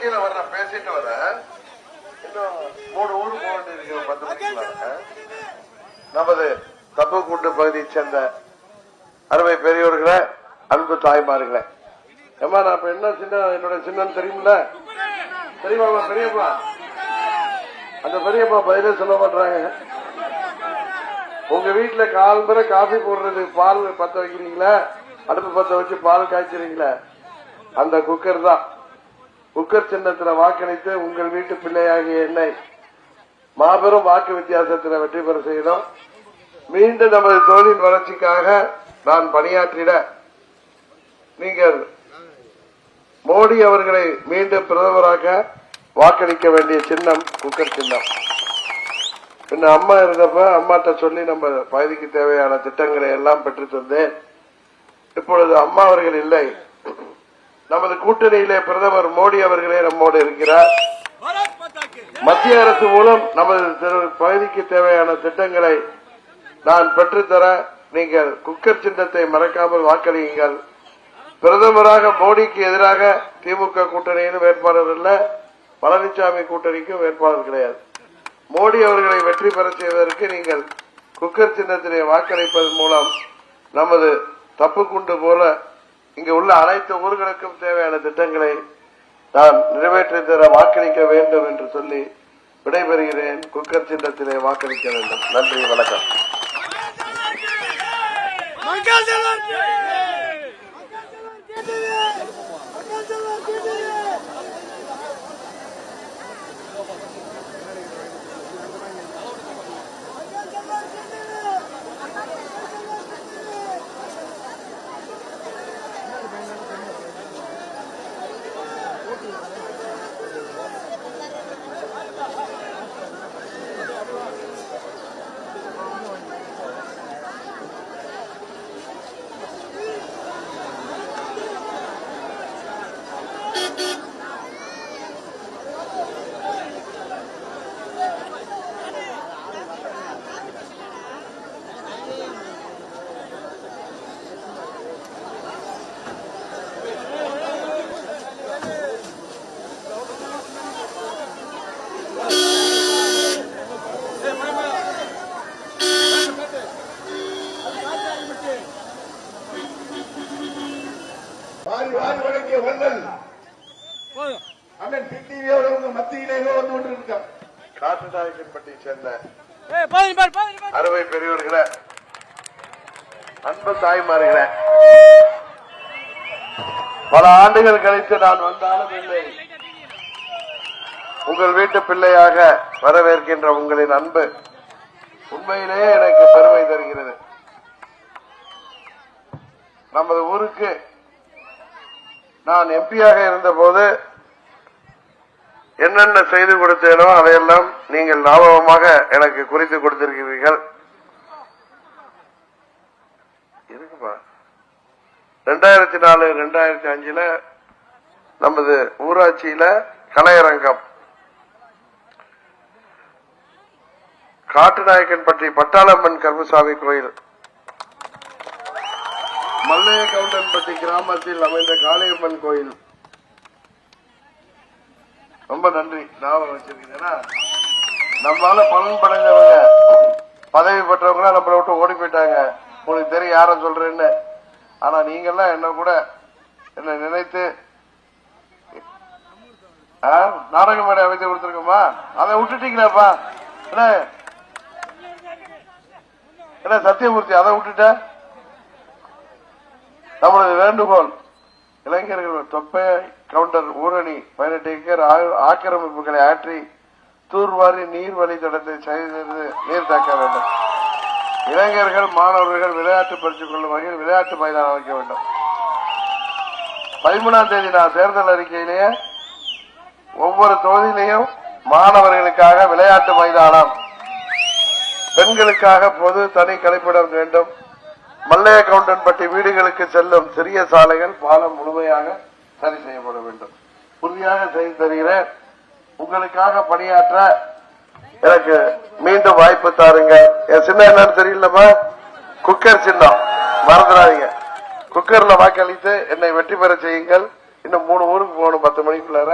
கீழே வர பேசிட்டு வர இன்னும் 3 ஊர் போக வேண்டியிருக்கு 10 மணிக்கு. நமது தப்புக்கூட்டு பகுதியை சேர்ந்த அருமை பெரியோர்களே, அன்பு தாய்மார்களே, ஏமா நான் இப்ப என்ன சின்ன என்னோட சின்னம் தெரியுமில்ல? தெரியுமா பெரியப்பா? அந்த பெரியப்பா பதிலே சொல்ல மாட்டாங்க. உங்க வீட்டுல கால்முறை காஃபி போடுறது, பால் பத்த வைக்கிறீங்களா, அடுப்பு பத்த வச்சு பால் காய்ச்சறீங்களா, அந்த குக்கர் தான். குக்கர் சின்னத்துல வாக்களித்து உங்கள் வீட்டு பிள்ளையாகிய என்னை மாபெரும் வாக்கு வித்தியாசத்தில் வெற்றி பெற செய்தோம். மீண்டும் நமது தொழிலின் வளர்ச்சிக்காக நான் பணியாற்றிட நீங்கள் மோடி அவர்களை மீண்டும் பிரதமராக வாக்களிக்க வேண்டிய சின்னம் குக்கர் சின்னம். பின்ன அம்மா இருந்தப்ப அம்மாட்ட சொல்லி நம்ம பகுதிக்கு தேவையான திட்டங்களை எல்லாம் பெற்று தந்தேன். இப்பொழுது அம்மா அவர்கள் இல்லை. நமது கூட்டணியிலே பிரதமர் மோடி அவர்களே நம்மோடு இருக்கிறார். மத்திய அரசு மூலம் நமது பகுதிக்கு தேவையான திட்டங்களை நான் பெற்றுத்தர நீங்கள் குக்கர் சின்னத்தை மறக்காமல் வாக்களியுங்கள். பிரதமராக மோடிக்கு எதிராக திமுக கூட்டணியில் வேட்பாளர் இல்ல, பழனிசாமி கூட்டணிக்கும் வேட்பாளர் கிடையாது. மோடி அவர்களை வெற்றி பெற செய்வதற்கு நீங்கள் குக்கர் சின்னத்திலே வாக்களிப்பதன் மூலம் நமது தப்புக்குண்டு போல இங்கு உள்ள அனைத்து ஊர்களுக்கும் தேவையான திட்டங்களை நான் நிறைவேற்றி தர வாக்களிக்க வேண்டும் என்று சொல்லி விடைபெறுகிறேன். குக்கர் சின்னத்திலே வாக்களிக்க வேண்டும். நன்றி, வணக்கம். காட்டுநாயக்கன்பட்டியை சேர்ந்த அறுவை பெரியவர்களே, அன்பு தாய்மார்களே, பல ஆண்டுகள் கழித்து நான் வந்தாலும் இல்லை, உங்கள் வீட்டு பிள்ளையாக வரவேற்கின்ற உங்களின் அன்பு உண்மையிலேயே எனக்கு பெருமை தருகிறது. நமது ஊருக்கு நான் எம்பியாக இருந்தபோது என்னென்ன செய்து கொடுத்தேனோ அதையெல்லாம் நீங்கள் ஞாபகமாக எனக்கு குறித்து கொடுத்திருக்கிறீர்கள். இருக்குப்பா 2004, 2005 நமது ஊராட்சியில கலையரங்கம், காட்டுநாயக்கன்பட்டி பட்டாளம்மன் கருமசாமி கோயில், மல்லைய கவுண்டன்பட்டி கிராமத்தில் அமைந்த காளியம்மன் கோயில். ரொம்ப நன்றி, ஞாபகம் வச்சிருக்கீங்கன்னா. நம்மளால பலன் படைஞ்சவங்க, பதவி பெற்றவங்க நம்மளை விட்டு ஓடி போயிட்டாங்க. உங்களுக்கு தெரியும் யார சொல்றேன்னு. ஆனா நீங்க எல்லாம் என்ன கூட என்ன நினைத்து நாடக மேடை அமைத்து கொடுத்துருக்கோமா, அதை விட்டுட்டீங்களாப்பா? என்ன சத்தியமூர்த்தி, அதை விட்டுட்ட? நம்மளது வேண்டுகோள், இளைஞர்கள் தொப்பை கவுண்டர் ஊரணி 18 ஏக்கர் ஆக்கிரமிப்புகளை ஆற்றி தூர்வாரி நீர் வழித்தடத்தை செய்து நீர் தாக்க வேண்டும். இளைஞர்கள் மாணவர்கள் விளையாட்டு பயிற்சி கொள்ளும் வகையில் விளையாட்டு மைதானம் அமைக்க வேண்டும். 13ஆம் தேதி நான் தேர்தல் அறிக்கையிலேயே ஒவ்வொரு தொகுதியிலையும் மாணவர்களுக்காக விளையாட்டு மைதானம், பெண்களுக்காக பொது தனி கழிப்பிடம் வேண்டும், மல்லைய கவுண்டன்பட்டி வீடுகளுக்கு செல்லும் சிறிய சாலைகள் பாலம் முழுமையாக சரி செய்யப்பட வேண்டும். உறுதியாக செய்து தருகிறேன். உங்களுக்காக பணியாற்ற எனக்கு மீண்டும் வாய்ப்பு தாருங்கள். என் சின்ன என்னன்னு தெரியலமா, குக்கர் சின்னம் மறந்துடாதீங்க. குக்கர்ல வாக்களித்து என்னை வெற்றி பெற செய்யுங்கள். இன்னும் 3 ஊருக்கு போகணும் 10 மணிக்குள்ளார.